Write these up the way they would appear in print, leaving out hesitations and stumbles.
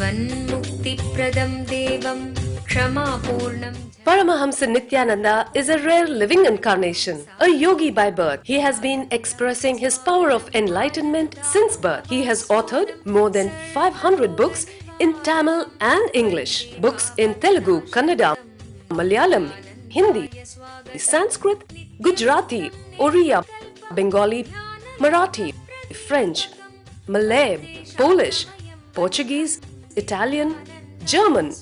जीवन्मुक्तिप्रदं देवं क्षमापूर्णं Paramahamsa Nityananda is a rare living incarnation, a yogi by birth. He has been expressing his power of enlightenment since birth. He has authored more than 500 books in Tamil and English, books in Telugu, Kannada, Malayalam, Hindi, Sanskrit, Gujarati, Oriya, Bengali, Marathi, French, Malay, Polish, Portuguese, Italian, German,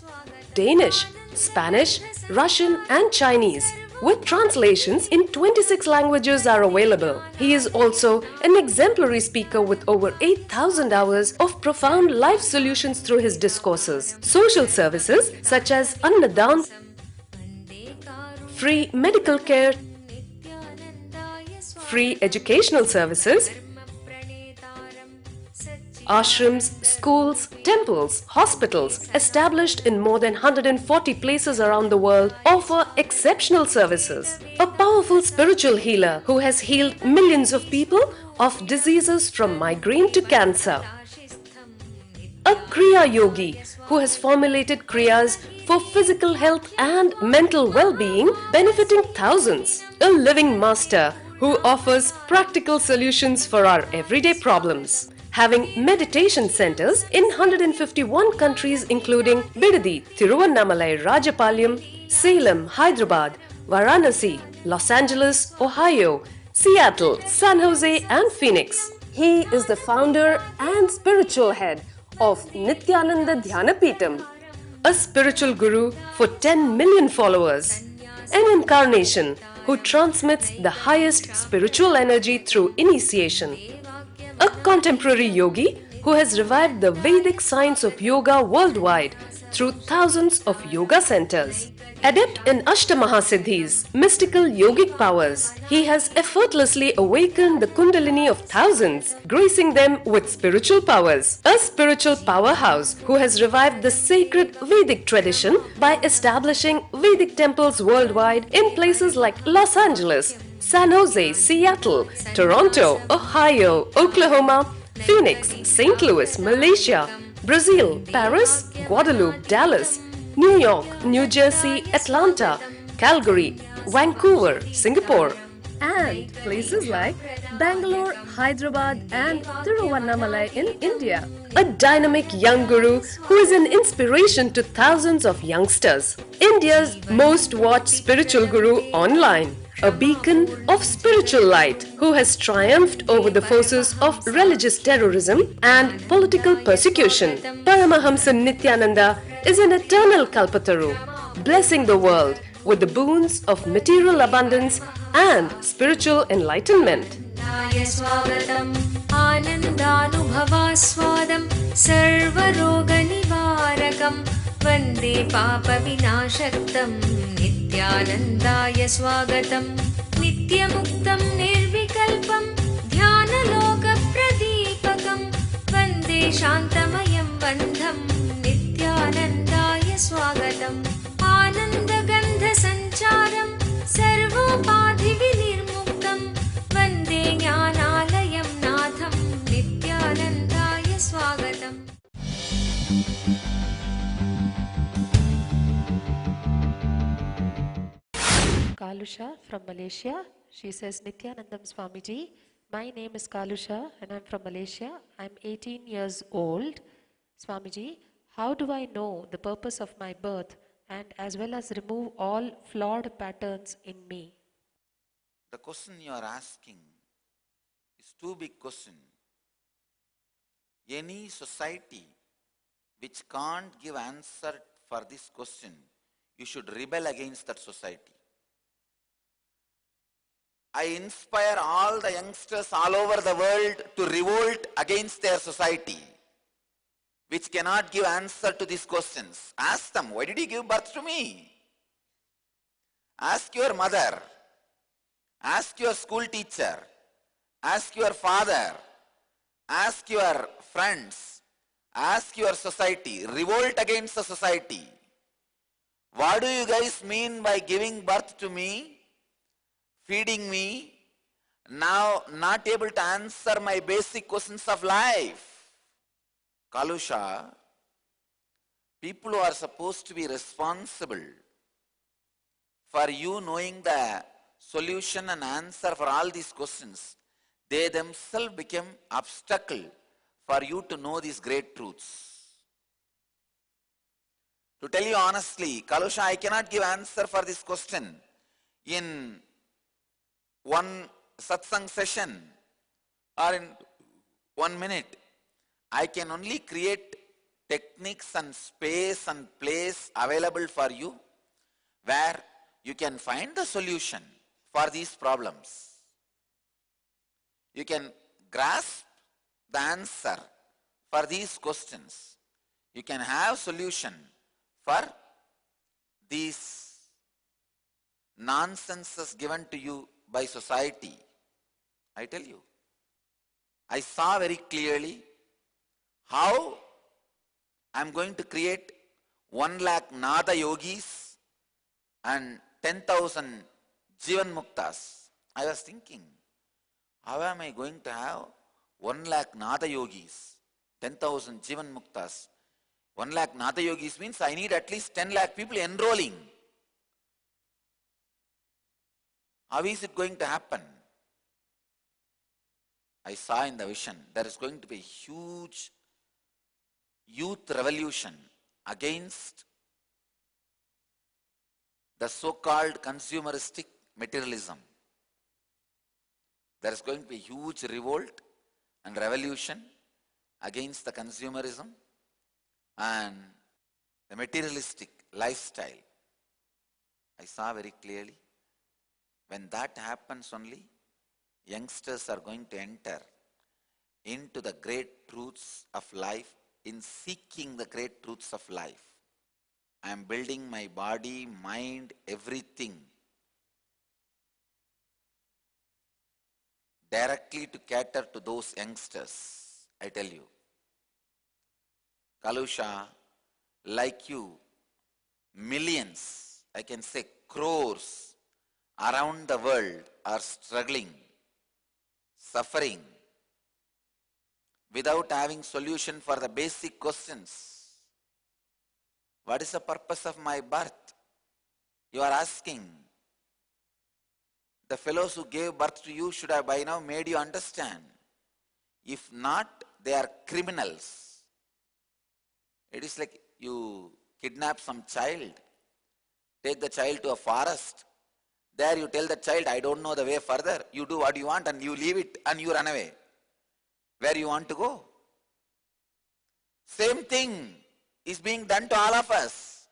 Danish, Spanish, Russian and Chinese, with translations in 26 languages are available. He is also an exemplary speaker with over 8,000 hours of profound life solutions through his discourses. Social services such as Annadan, free medical care, free educational services, ashrams, schools, temples, hospitals established in more than 140 places around the world offer exceptional services. A powerful spiritual healer who has healed millions of people of diseases from migraine to cancer. A Kriya Yogi who has formulated Kriyas for physical health and mental well-being benefiting thousands. A living master who offers practical solutions for our everyday problems. Having meditation centers in 151 countries including Bidadi, Tiruvannamalai, Rajapalyam, Salem, Hyderabad, Varanasi, Los Angeles, Ohio, Seattle, San Jose and Phoenix. He is the founder and spiritual head of Nityananda Dhyanapitham, a spiritual guru for 10 million followers, an incarnation who transmits the highest spiritual energy through initiation. A contemporary yogi who has revived the Vedic science of yoga worldwide through thousands of yoga centers. Adept in Ashtamahasiddhis, mystical yogic powers, he has effortlessly awakened the Kundalini of thousands, gracing them with spiritual powers. A spiritual powerhouse who has revived the sacred Vedic tradition by establishing Vedic temples worldwide in places like Los Angeles, San Jose, Seattle, Toronto, Ohio, Oklahoma, Phoenix, St. Louis, Malaysia, Brazil, Paris, Guadeloupe, Dallas, New York, New Jersey, Atlanta, Calgary, Vancouver, Singapore, and places like Bangalore, Hyderabad and Tiruvannamalai in India. A dynamic young guru who is an inspiration to thousands of youngsters. India's most watched spiritual guru online. A beacon of spiritual light who has triumphed over the forces of religious terrorism and political persecution. Paramahamsa Nityananda is an eternal Kalpataru, blessing the world with the boons of material abundance and spiritual enlightenment. आनन्दानुभवास्वादं सर्वरोगनिवारकं वन्दे पापविनाशक्तं नित्यानन्दाय स्वागतं नित्यमुक्तं निर्विकल्पं ध्यानलोकप्रदीपकं वन्दे शान्तमयं बन्धं नित्यानन्दाय स्वागतम् आनन्दगन्धसञ्चारं सर्वोपाधिविनिर्मुक्तं वन्दे ज्ञानालयं नाथं नित्यानन्दाय स्वागतम्. Kalusha from Malaysia. She says, Nityanandam Swamiji, my name is Kalusha and I'm from Malaysia. I'm 18 years old. Swamiji, how do I know the purpose of my birth and as well as remove all flawed patterns in me? The question you are asking is too big question. Any society which can't give answer for this question, you should rebel against that society. I inspire all the youngsters all over the world to revolt against their society, which cannot give answer to these questions. Ask them, why did you give birth to me? Ask your mother, ask your school teacher, ask your father, ask your friends, ask your society. Revolt against the society. What do you guys mean by giving birth to me? Feeding me, now not able to answer my basic questions of life. Kalusha, people who are supposed to be responsible for you knowing the solution and answer for all these questions, they themselves become obstacle for you to know these great truths. To tell you honestly, Kalusha, I cannot give answer for this question in one satsang session or in 1 minute. I can only create techniques and space and place available for you where you can find the solution for these problems. You can grasp the answer for these questions. You can have solution for these nonsenses given to you by society. I tell you, I saw very clearly how I am going to create 1 lakh Nada yogis and 10,000 Jivan Muktas. I was thinking, how am I going to have 1 lakh Nada yogis, 10,000 Jivan Muktas? 1 lakh Nada yogis means I need at least 10 lakh people enrolling. How is it going to happen? I saw in the vision there is going to be a huge youth revolution against the so-called consumeristic materialism. There is going to be a huge revolt and revolution against the consumerism and the materialistic lifestyle. I saw very clearly. When that happens only, youngsters are going to enter into the great truths of life in seeking the great truths of life. I am building my body, mind, everything directly to cater to those youngsters, I tell you. Kalusha, like you, millions, I can say crores around the world are struggling, suffering, without having solution for the basic questions. What is the purpose of my birth? You are asking. The fellows who gave birth to you should have by now made you understand. If not, they are criminals. It is like you kidnap some child, take the child to a forest. There you tell the child, I don't know the way further. You do what you want and you leave it and you run away. Where you want to go? Same thing is being done to all of us.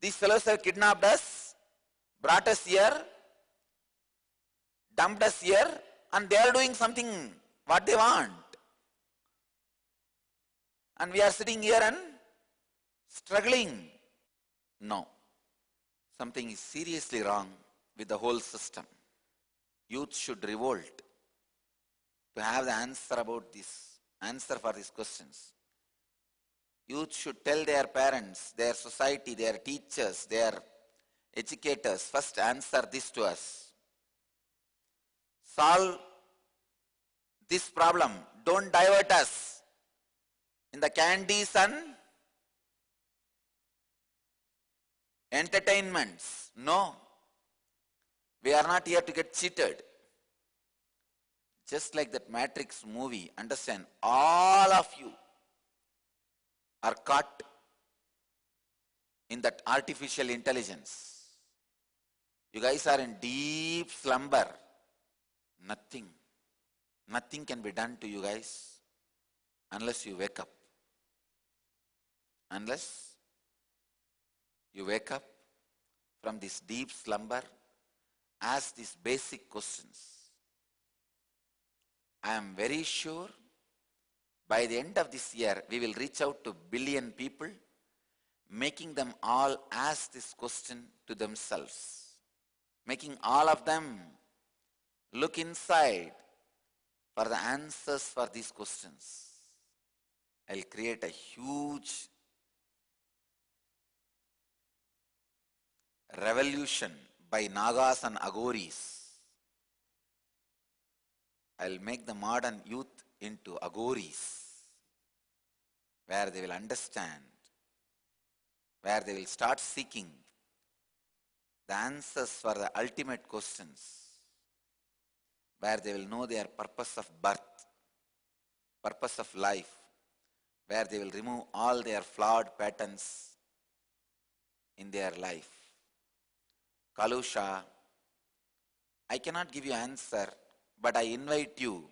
These fellows have kidnapped us, brought us here, dumped us here, and they are doing something what they want. And we are sitting here and struggling. No. Something is seriously wrong with the whole system. Youth should revolt to have the answer for these questions. Youth should tell their parents, their society, their teachers, their educators, first answer this to us. Solve this problem. Don't divert us in the candies and entertainments. No. We are not here to get cheated. Just like that Matrix movie, understand, all of you are caught in that artificial intelligence. You guys are in deep slumber. Nothing can be done to you guys unless you wake up. Unless you wake up from this deep slumber, ask these basic questions. I am very sure by the end of this year, we will reach out to 1 billion people, making them all ask this question to themselves, making all of them look inside for the answers for these questions. I'll create a huge revolution by Nagas and Aghoris. I'll make the modern youth into Aghoris, where they will understand where they will start seeking the answers for the ultimate questions, where they will know their purpose of birth, purpose of life, where they will remove all their flawed patterns in their life. Kalusha, I cannot give you answer, but I invite you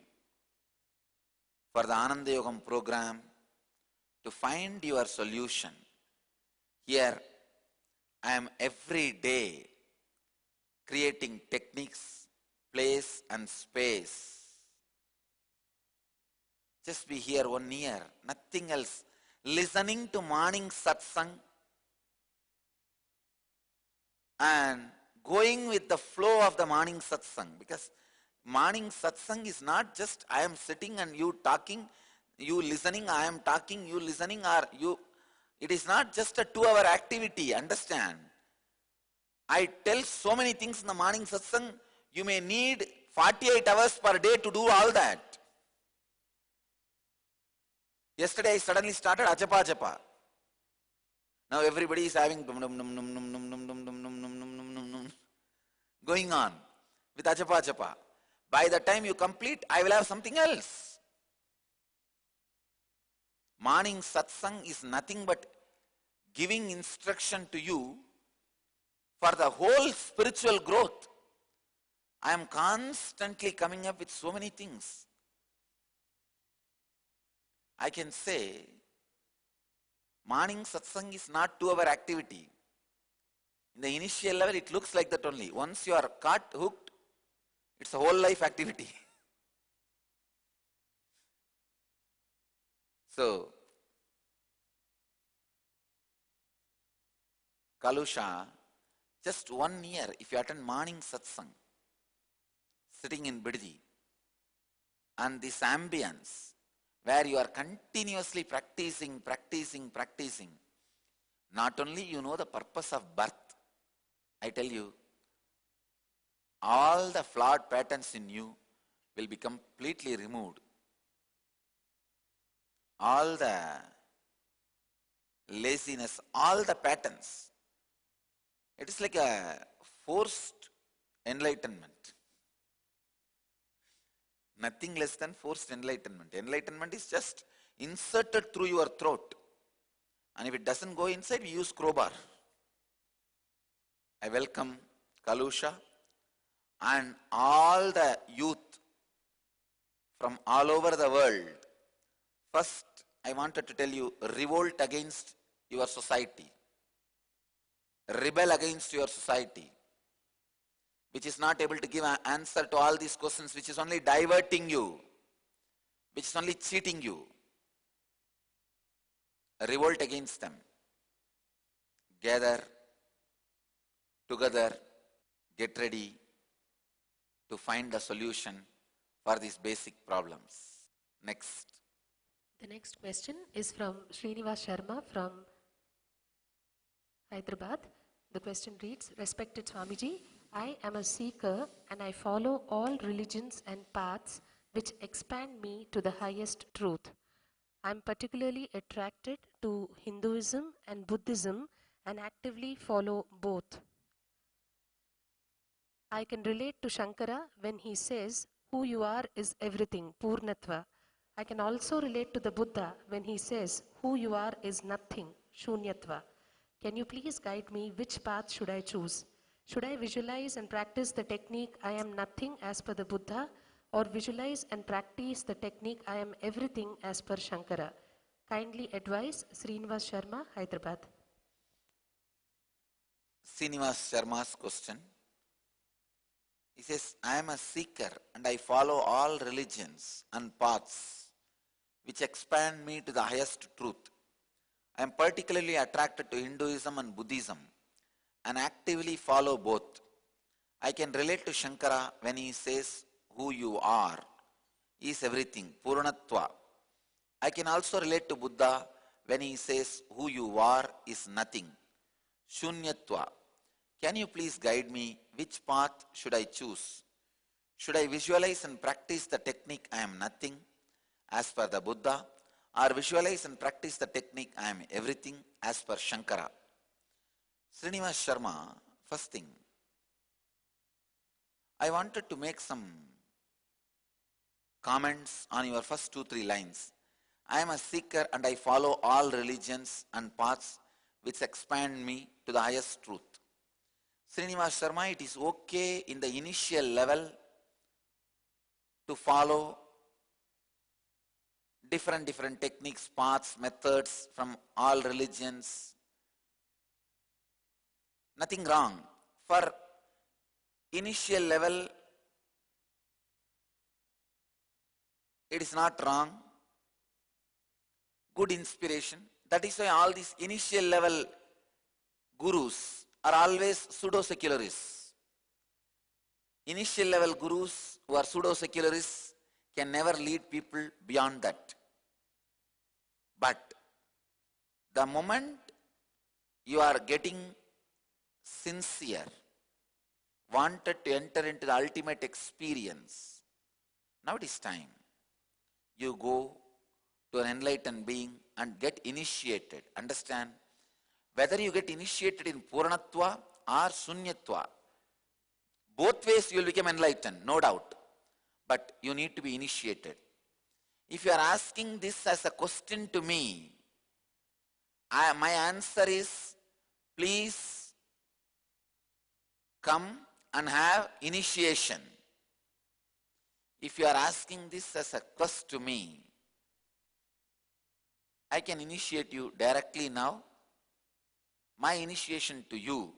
for the Ananda Yogam program to find your solution. Here, I am every day creating techniques, place and space. Just be here 1 year, nothing else. Listening to morning satsang and going with the flow of the morning satsang. Because morning satsang is not just I am sitting and you talking, you listening, I am talking, you listening, or you. It is not just a 2-hour activity, understand. I tell so many things in the morning satsang, you may need 48 hours per day to do all that. Yesterday I suddenly started Ajapa Japa. Now everybody is having going on with Ajapa Japa. By the time you complete, I will have something else. Morning satsang is nothing but giving instruction to you for the whole spiritual growth. I am constantly coming up with so many things. I can say, morning satsang is not 2-hour activity. In the initial level, it looks like that only. Once you are caught, hooked, it's a whole life activity. So, Kalusha, just 1 year, if you attend morning satsang, sitting in Biddi, and this ambience, where you are continuously practicing, not only you know the purpose of birth, I tell you, all the flawed patterns in you will be completely removed. All the laziness, all the patterns. It is like a forced enlightenment. Nothing less than forced enlightenment. Enlightenment is just inserted through your throat. And if it doesn't go inside, we use crowbar. I welcome Kalusha and all the youth from all over the world. First, I wanted to tell you, revolt against your society. Rebel against your society, which is not able to give an answer to all these questions, which is only diverting you, which is only cheating you. Revolt against them. Gather together, get ready to find a solution for these basic problems. Next. The next question is from Srinivas Sharma from Hyderabad. The question reads, Respected Swamiji, I am a seeker and I follow all religions and paths which expand me to the highest truth. I am particularly attracted to Hinduism and Buddhism and actively follow both. I can relate to Shankara when he says, who you are is everything, Purnatva. I can also relate to the Buddha when he says, who you are is nothing, Shunyatva. Can you please guide me which path should I choose? Should I visualize and practice the technique I am nothing as per the Buddha, or visualize and practice the technique I am everything as per Shankara? Kindly advise, Srinivas Sharma, Hyderabad. Srinivas Sharma's question. He says, I am a seeker and I follow all religions and paths which expand me to the highest truth. I am particularly attracted to Hinduism and Buddhism and actively follow both. I can relate to Shankara when he says, who you are is everything, Purnatva. I can also relate to Buddha when he says, who you are is nothing, Shunyatva. Can you please guide me which path should I choose? Should I visualize and practice the technique I am nothing as per the Buddha, or visualize and practice the technique I am everything as per Shankara? Srinivas Sharma, first thing, I wanted to make some comments on your first 2-3 lines. I am a seeker and I follow all religions and paths which expand me to the highest truth. Srinivas Sharma, it is okay in the initial level to follow different techniques, paths, methods from all religions. Nothing wrong. For initial level, it is not wrong. Good inspiration. That is why all these initial level gurus are always pseudo-secularists. Initial level gurus who are pseudo-secularists can never lead people beyond that. But the moment you are getting sincere, wanted to enter into the ultimate experience, now it is time. You go to an enlightened being and get initiated. Understand? Whether you get initiated in Purnatva or Sunyatva, both ways you will become enlightened, no doubt. But you need to be initiated. If you are asking this as a question to me, my answer is, please come and have initiation. If you are asking this as a quest to me, I can initiate you directly now. My initiation to you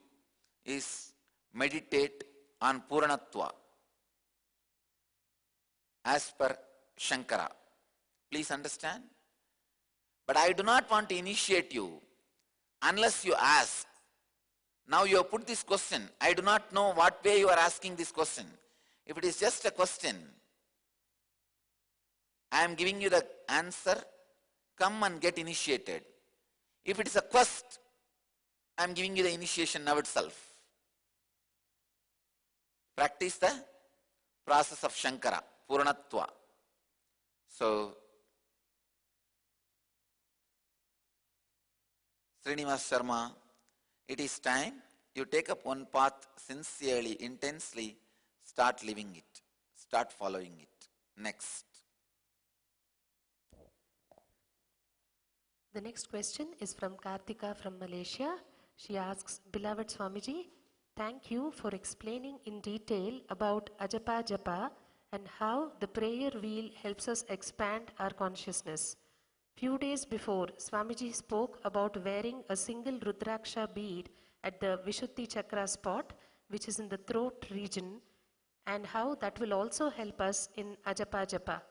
is meditate on Purnatva as per Shankara. Please understand? But I do not want to initiate you unless you ask. Now you have put this question. I do not know what way you are asking this question. If it is just a question, I am giving you the answer. Come and get initiated. If it is a quest, I am giving you the initiation now itself. Practice the process of Shankara, Purnatva. So, Srinivas Sharma, it is time you take up one path sincerely, intensely, start living it, start following it. Next. The next question is from Kartika from Malaysia. She asks, Beloved Swamiji, thank you for explaining in detail about Ajapa Japa and how the prayer wheel helps us expand our consciousness. Few days before, Swamiji spoke about wearing a single Rudraksha bead at the Vishuddhi Chakra spot, which is in the throat region, and how that will also help us in Ajapa Japa.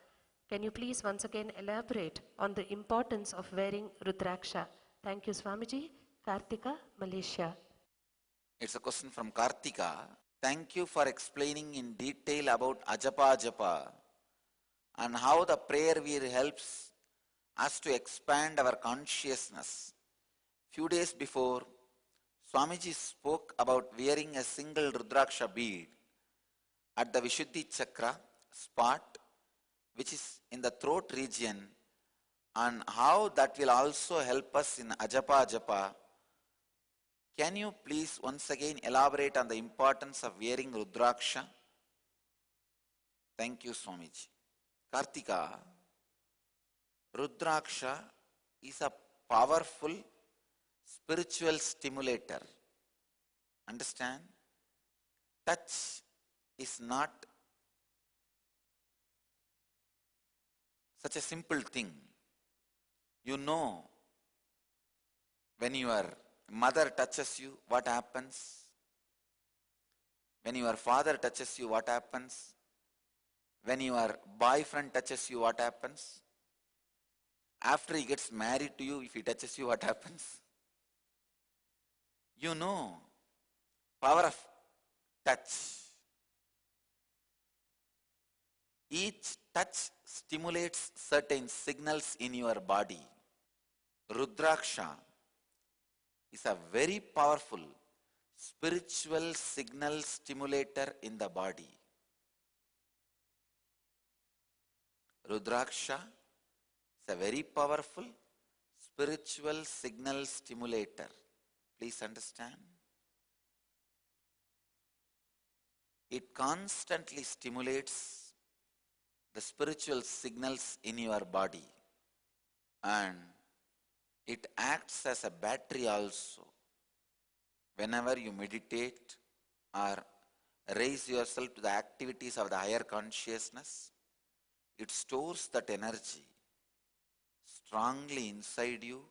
Can you please once again elaborate on the importance of wearing Rudraksha? Thank you, Swamiji. Kartika, Malaysia. It's a question from Kartika. Thank you for explaining in detail about Ajapa Japa and how the prayer wheel helps us to expand our consciousness. Few days before, Swamiji spoke about wearing a single Rudraksha bead at the Vishuddhi Chakra spot, which is in the throat region, and how that will also help us in Ajapa Japa. Can you please once again elaborate on the importance of wearing Rudraksha? Thank you, Swamiji. Kartika, Rudraksha is a powerful spiritual stimulator. Understand? Touch is not such a simple thing. You know, when your mother touches you, what happens? When your father touches you, what happens? When your boyfriend touches you, what happens? After he gets married to you, if he touches you, what happens? You know, power of touch. Each touch stimulates certain signals in your body. Rudraksha is a very powerful spiritual signal stimulator in the body. Rudraksha is a very powerful spiritual signal stimulator. Please understand. it constantly stimulates the spiritual signals in your body, and it acts as a battery also. Whenever you meditate or raise yourself to the activities of the higher consciousness, it stores that energy strongly inside you,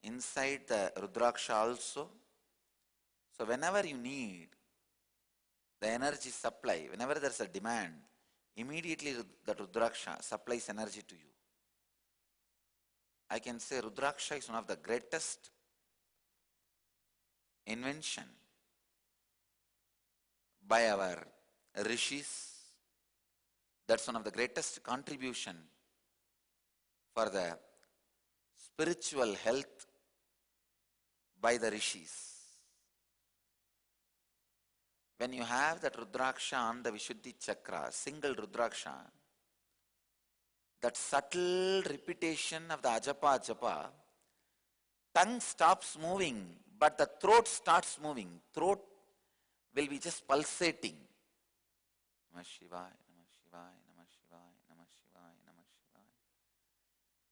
inside the Rudraksha also. So whenever you need the energy supply, whenever there is a demand, immediately the Rudraksha supplies energy to you. I can say Rudraksha is one of the greatest invention by our rishis. That's one of the greatest contribution for the spiritual health by the rishis. When you have that Rudraksha on the Vishuddhi Chakra, single Rudraksha, that subtle repetition of the Ajapa Ajapa, tongue stops moving, but the throat starts moving. Throat will be just pulsating. Namah Shivaya, Namah Shivaya, Namah Shivaya, Namah Shivaya, Namah Shivaya.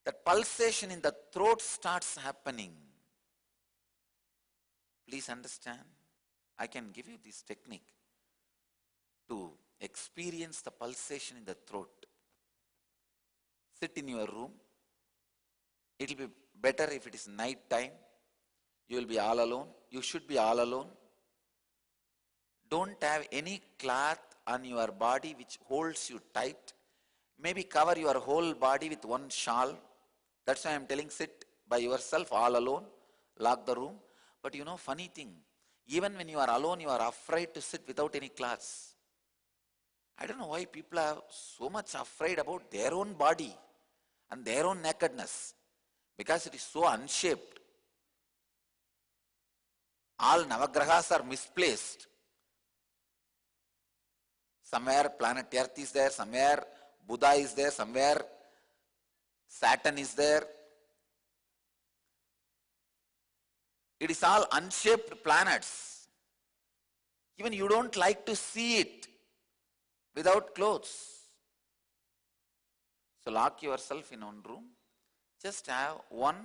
That pulsation in the throat starts happening. Please understand. I can give you this technique to experience the pulsation in the throat. Sit in your room. It will be better if it is night time. You will be all alone. You should be all alone. Don't have any cloth on your body which holds you tight. Maybe cover your whole body with one shawl. That's why I am telling, sit by yourself all alone. Lock the room. But you know, funny thing, even when you are alone, you are afraid to sit without any clothes. I don't know why people are so much afraid about their own body and their own nakedness, because it is so unshaped. All Navagrahas are misplaced. Somewhere planet Earth is there, somewhere Buddha is there, somewhere Saturn is there. It is all unshaped planets. Even you don't like to see it without clothes. So lock yourself in one room. Just have one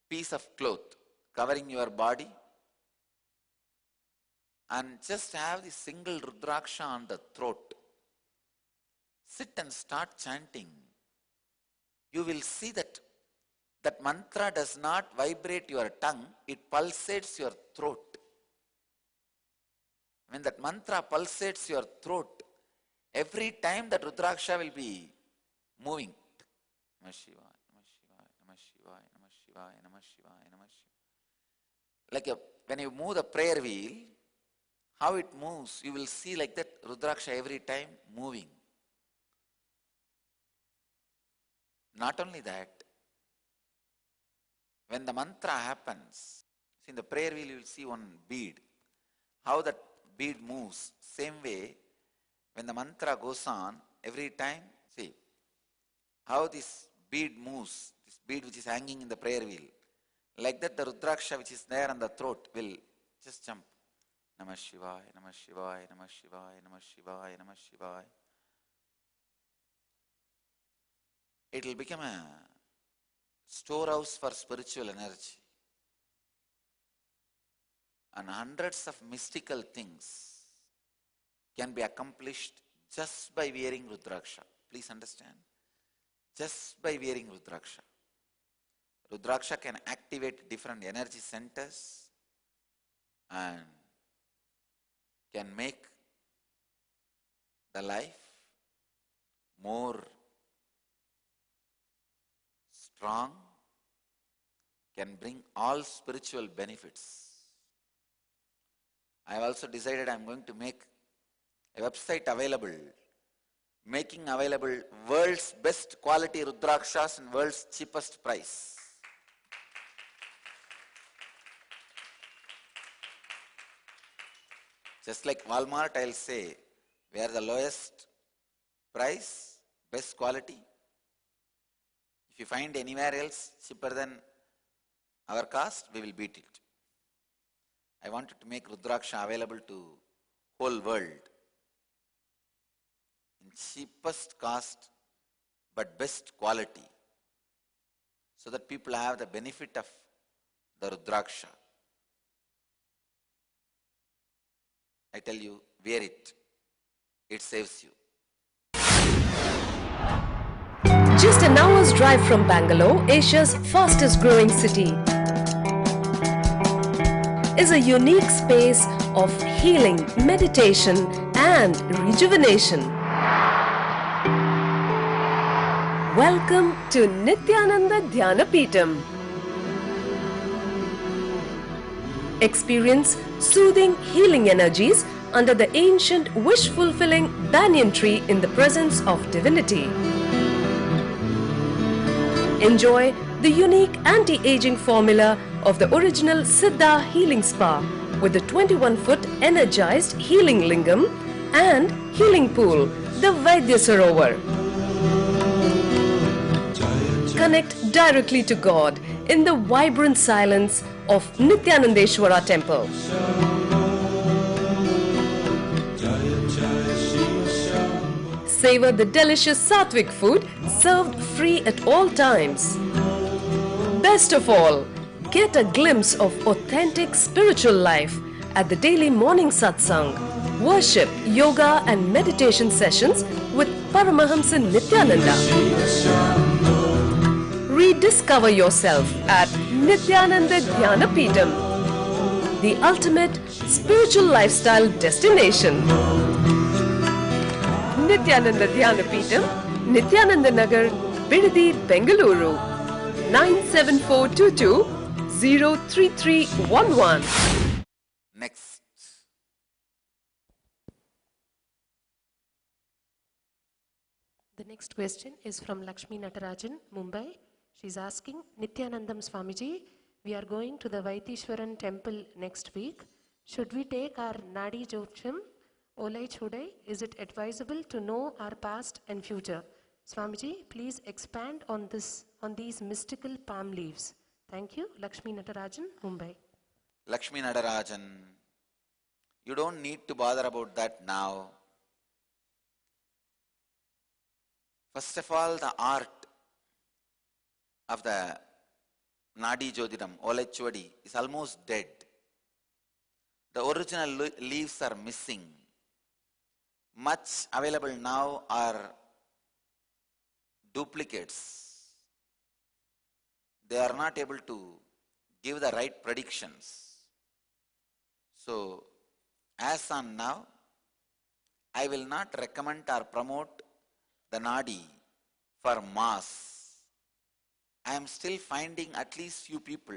piece of cloth covering your body, and just have the single Rudraksha on the throat. Sit and start chanting. You will see that that mantra does not vibrate your tongue, it pulsates your throat. When that mantra pulsates your throat, every time that Rudraksha will be moving. Namah Shivaya, Namah Shivaya, Namah Shivaya, Namah Shivaya, Namah Shivaya, Namah Shivaya. Like when you move the prayer wheel, how it moves, you will see like that Rudraksha every time moving. Not only that, when the mantra happens, see in the prayer wheel you will see one bead. How that bead moves, same way, when the mantra goes on, every time, see, how this bead moves, this bead which is hanging in the prayer wheel. Like that the Rudraksha which is there on the throat will just jump. Namah Shivaya, Namah Shivaya, Namah Shivaya, Namah Shivaya, Namah Shivaya. It will become a storehouse for spiritual energy. And hundreds of mystical things can be accomplished just by wearing Rudraksha. Please understand. Just by wearing Rudraksha. Rudraksha can activate different energy centers and can make the life more strong, can bring all spiritual benefits. I have also decided I am going to make a website available, making available world's best quality Rudrakshas and world's cheapest price. Just like Walmart, I'll say, where the lowest price, best quality. If you find anywhere else cheaper than our cost, we will beat it. I wanted to make Rudraksha available to whole world in cheapest cost but best quality, so that people have the benefit of the Rudraksha. I tell you, wear it. It saves you. Just an hour's drive from Bangalore, Asia's fastest growing city, is a unique space of healing, meditation and rejuvenation. Welcome to Nityananda Dhyanapitham. Experience soothing healing energies under the ancient wish-fulfilling banyan tree in the presence of divinity. Enjoy the unique anti-aging formula of the original Siddha Healing Spa with the 21-foot energized healing lingam and healing pool, the Vaidya Sarovar. Connect directly to God in the vibrant silence of Nityanandeshwara Temple. Savor the delicious Sattvic food served free at all times. Best of all, get a glimpse of authentic spiritual life at the daily morning satsang, worship, yoga and meditation sessions with Paramahamsa Nityananda. Rediscover yourself at Nityananda Dhyanapitham, the ultimate spiritual lifestyle destination. Nityananda Dhyanapitham, Nityananda Nagar, Bidadi, Bengaluru, 97422 03311. Next. The next question is from Lakshmi Natarajan, Mumbai. She's asking, Nityanandam Swamiji, we are going to the Vaitishwaran temple next week. Should we take our Nadi Jyotisham, Olai Chodai? Is it advisable to know our past and future? Swamiji, please expand on these mystical palm leaves. Thank you. Lakshmi Natarajan, Mumbai. Lakshmi Natarajan, you don't need to bother about that now. First of all, the art of the Nadi Jyotisham, Olaichwadi, is almost dead. The original leaves are missing. Much available now are duplicates. They are not able to give the right predictions. So, as on now, I will not recommend or promote the Nadi for mass. I am still finding at least few people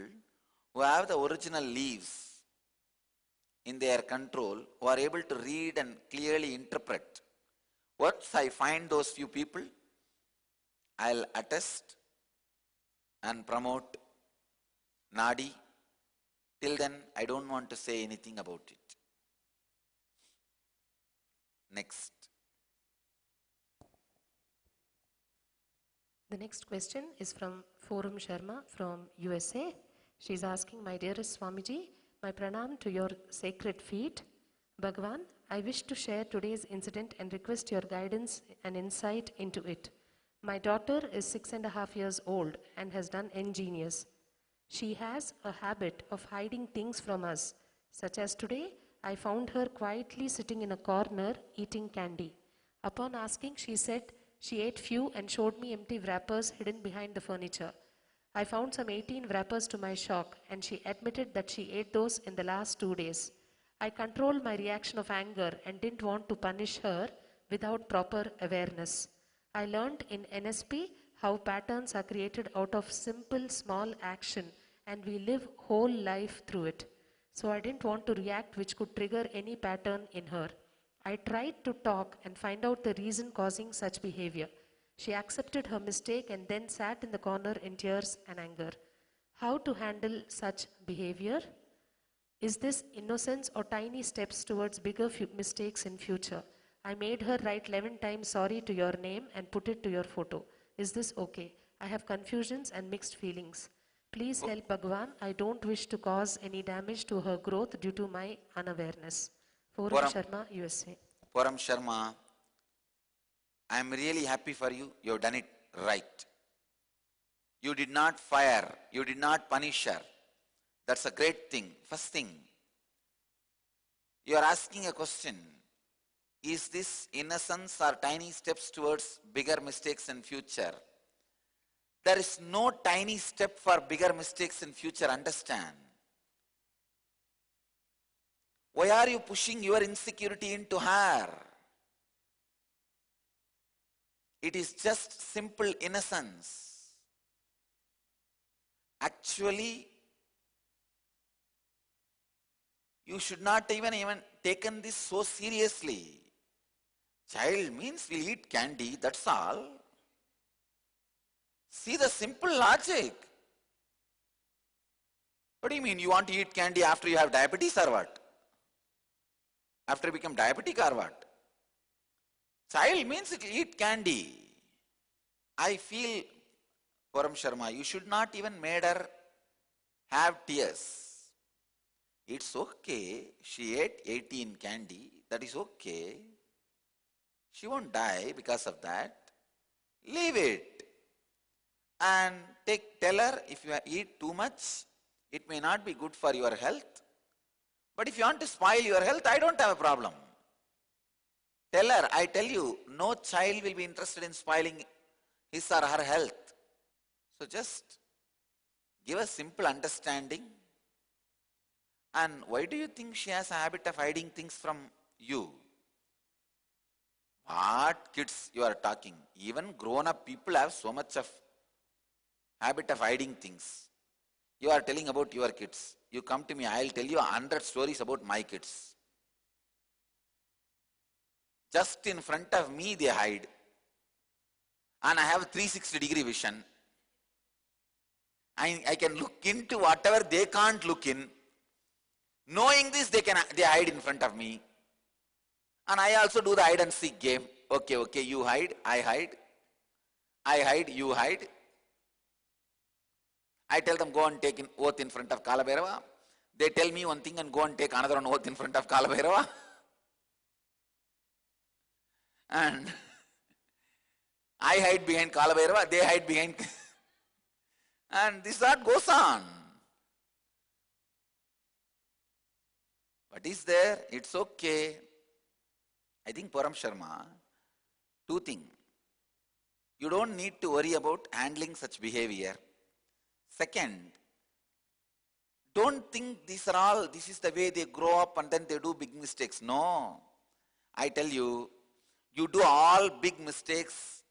who have the original leaves in their control, who are able to read and clearly interpret. Once I find those few people, I'll attest and promote Nadi. Till then, I don't want to say anything about it. Next. The next question is from Forum Sharma from USA. She's asking, my dearest Swamiji, my pranam to your sacred feet. Bhagavan, I wish to share today's incident and request your guidance and insight into it. My daughter is 6.5 years old and has done ingenious. She has a habit of hiding things from us, such as today, I found her quietly sitting in a corner eating candy. Upon asking, she said she ate few and showed me empty wrappers hidden behind the furniture. I found some 18 wrappers to my shock, and she admitted that she ate those in the last 2 days. I controlled my reaction of anger and didn't want to punish her without proper awareness. I learned in NSP how patterns are created out of simple small action and we live whole life through it. So I didn't want to react which could trigger any pattern in her. I tried to talk and find out the reason causing such behavior. She accepted her mistake and then sat in the corner in tears and anger. How to handle such behavior? Is this innocence or tiny steps towards bigger mistakes in future? I made her write 11 times sorry to your name and put it to your photo. Is this okay? I have confusions and mixed feelings. Please help Bhagwan. I don't wish to cause any damage to her growth due to my unawareness. Forum Puram. Sharma, USA. Puram Sharma, I am really happy for you. You have done it right. You did not fire. You did not punish her. That's a great thing. First thing, you are asking a question. Is this innocence or tiny steps towards bigger mistakes in future? There is no tiny step for bigger mistakes in future, understand. Why are you pushing your insecurity into her? It is just simple innocence. Actually, you should not even taken this so seriously. Child means will eat candy, that's all. See the simple logic. What do you mean you want to eat candy after you have diabetes or what? After you become diabetic or what? Child means it will eat candy. I feel, Puram Sharma, you should not even made her have tears. It's okay. She ate 18 candy. That is okay. She won't die because of that. Leave it. And tell her if you eat too much, it may not be good for your health. But if you want to spoil your health, I don't have a problem. Tell her, I tell you, no child will be interested in spoiling his or her health. So just give a simple understanding. And why do you think she has a habit of hiding things from you? What kids you are talking? Even grown-up people have so much of habit of hiding things. You are telling about your kids. You come to me, I'll tell you 100 stories about my kids. Just in front of me they hide. And I have 360-degree vision. I can look into whatever they can't look in. Knowing this, they hide in front of me. And I also do the hide and seek game. Okay, you hide, I hide. I hide, you hide. I tell them go and take an oath in front of Kalabhairava. They tell me one thing and go and take another oath in front of Kalabhairava. And I hide behind Kalabhairava, they hide behind. And this art goes on. What is there? It's okay. I think Puram Sharma, two things. You don't need to worry about handling such behavior. Second, don't think this is the way they grow up and then they do big mistakes. No. I tell you, you do all big mistakes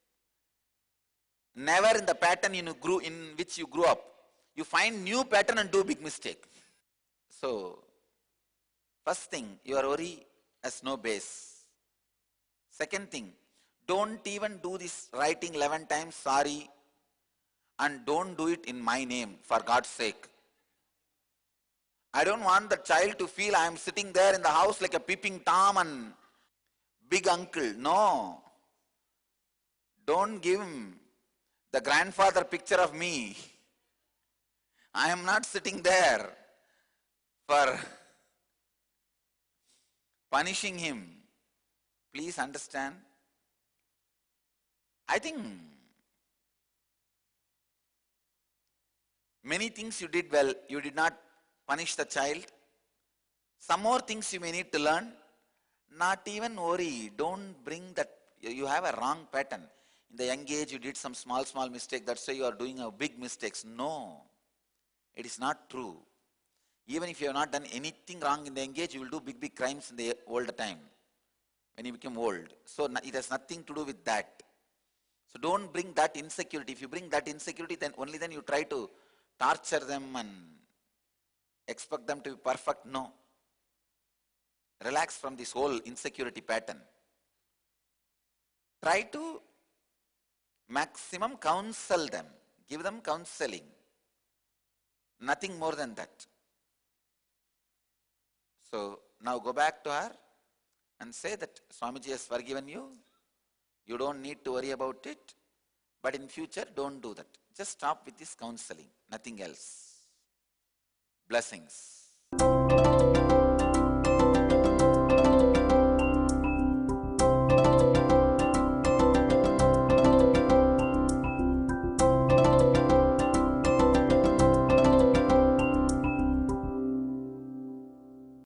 never in the pattern in which you grew up. You find new pattern and do big mistake. So, first thing, your worry has no base. Second thing, don't even do this writing 11 times sorry and don't do it in my name for God's sake. I don't want the child to feel I am sitting there in the house like a peeping Tom and big uncle. No. Don't give him the grandfather picture of me. I am not sitting there for punishing him. Please understand. I think many things you did well. You did not punish the child. Some more things you may need to learn. Not even worry. Don't bring that. You have a wrong pattern. In the young age, you did some small mistake. That's why you are doing a big mistakes. No. It is not true. Even if you have not done anything wrong in the young age, you will do big crimes in the older time. When you become old. So it has nothing to do with that. So don't bring that insecurity. If you bring that insecurity, then only then you try to torture them and expect them to be perfect. No. Relax from this whole insecurity pattern. Try to maximum counsel them. Give them counseling. Nothing more than that. So now go back to her and say that Swamiji has forgiven you. You don't need to worry about it. But in future, don't do that. Just stop with this counseling, nothing else. Blessings.